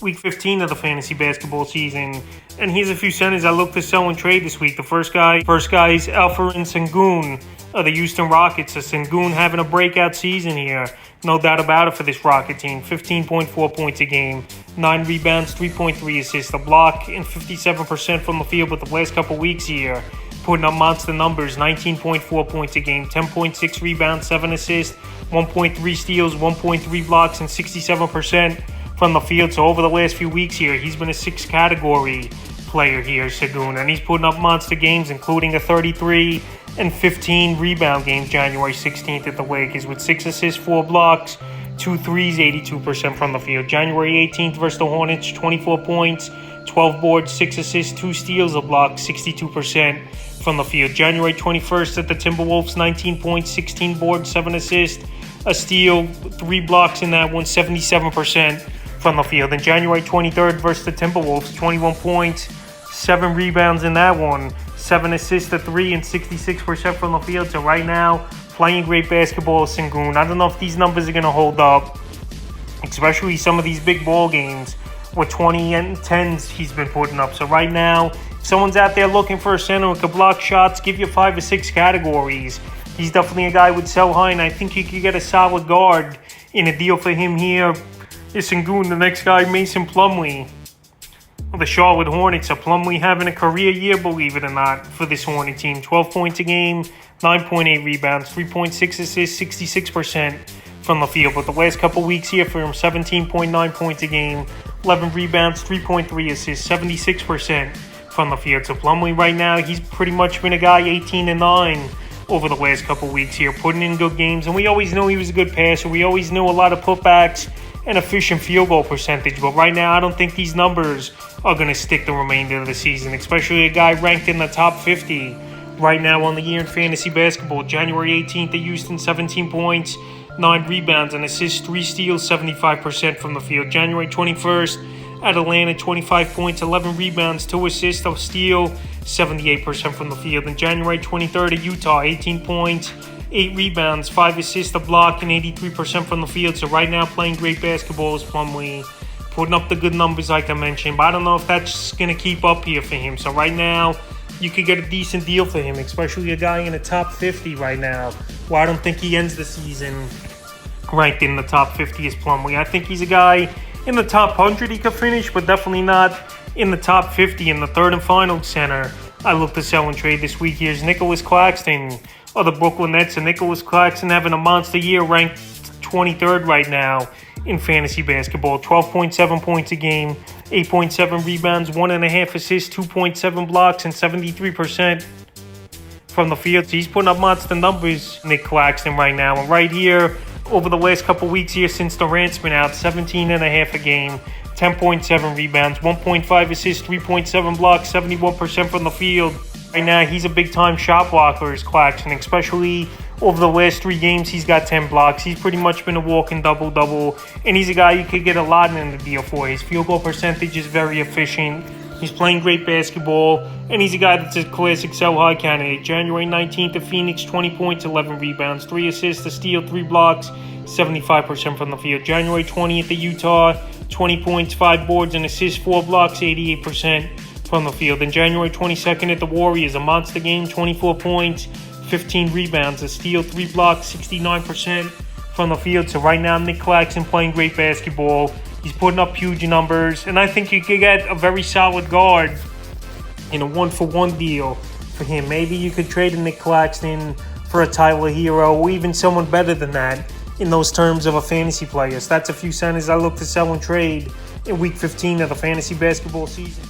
Week 15 of the fantasy basketball season. And here's a few centers I look to sell and trade this week. The first guy is Alperen Sengun of the Houston Rockets. So Sengun having a breakout season here. No doubt about it for this Rocket team. 15.4 points a game, 9 rebounds, 3.3 assists, a block, and 57% from the field. But the last couple weeks here, putting up monster numbers, 19.4 points a game, 10.6 rebounds, 7 assists, 1.3 steals, 1.3 blocks, and 67% from the field. So over the last few weeks here, he's been a 6th-category player here, Sengun, and he's putting up monster games, including a 33 and 15 rebound game January 16th at the Lakers with 6 assists, 4 blocks, 2 threes, 82% from the field. January 18th versus the Hornets, 24 points, 12 boards, 6 assists, 2 steals, a block, 62% from the field. January 21st at the Timberwolves, 19 points, 16 boards, 7 assists, a steal, 3 blocks in that one, 77% from the field. And January 23rd versus the Timberwolves, 21 points, 7 rebounds in that one, 7 assists, a 3, and 66% from the field. So right now, playing great basketball, Sengun. I don't know if these numbers are going to hold up, especially some of these big ball games with 20 and 10s he's been putting up. So right now, if someone's out there looking for a center who could block shots, give you 5 or 6 categories, he's definitely a guy who would sell high, and I think you could get a solid guard in a deal for him here. Is Sengun. The next guy, Mason Plumlee, the Charlotte Hornets. So Plumlee having a career year, believe it or not, for this Hornet team. 12 points a game, 9.8 rebounds, 3.6 assists, 66% from the field. But the last couple weeks here for him, 17.9 points a game, 11 rebounds, 3.3 assists, 76% from the field. So Plumlee right now, he's pretty much been a guy 18-9 over the last couple weeks here, putting in good games. And we always knew he was a good passer. We always knew a lot of putbacks and efficient field goal percentage. But right now, I don't think these numbers are going to stick the remainder of the season, especially a guy ranked in the top 50 right now on the year in fantasy basketball. January 18th at Houston, 17 points, 9 rebounds, and assists, 3 steals, 75% from the field. January 21st at Atlanta, 25 points, 11 rebounds, 2 assists, a steal, 78% from the field. And January 23rd at Utah, 18 points, 8 rebounds, 5 assists, a block, and 83% from the field. So right now, playing great basketball is Plumlee, putting up the good numbers like I mentioned. But I don't know if that's going to keep up here for him. So right now, you could get a decent deal for him, especially a guy in the top 50 right now. Well, I don't think he ends the season ranked in the top 50 as Plumlee. I think he's a guy in the top 100 he could finish, but definitely not in the top 50. In the third and final center I look to sell and trade this week here is Nicholas Claxton of the Brooklyn Nets. And Nicholas Claxton having a monster year, ranked 23rd right now in fantasy basketball. 12.7 points a game, 8.7 rebounds, 1.5 assists, 2.7 blocks, and 73% from the field. So he's putting up monster numbers, Nick Claxton, right now. And right here, over the last couple weeks here since Durant's been out, 17.5 a game, 10.7 rebounds, 1.5 assists, 3.7 blocks, 71% from the field. Right now, he's a big-time shot blocker, is Claxton, especially over the last 3 games. He's got 10 blocks. He's pretty much been a walking double-double, and he's a guy you could get a lot in the deal for. His field goal percentage is very efficient. He's playing great basketball, and he's a guy that's a classic sell-high candidate. January 19th at Phoenix, 20 points, 11 rebounds, 3 assists, a steal, 3 blocks, 75% from the field. January 20th at Utah, 20 points, 5 boards, and assists, 4 blocks, 88% from the field. And January 22nd at the Warriors, a monster game, 24 points, 15 rebounds, a steal, 3 blocks, 69% from the field. So right now, Nick Claxton playing great basketball. He's putting up huge numbers, and I think you could get a very solid guard in a 1-for-1 deal for him. Maybe you could trade Nick Claxton for a Tyler Hero, or even someone better than that in those terms of a fantasy player. So that's a few centers I look to sell and trade in Week 15 of the fantasy basketball season.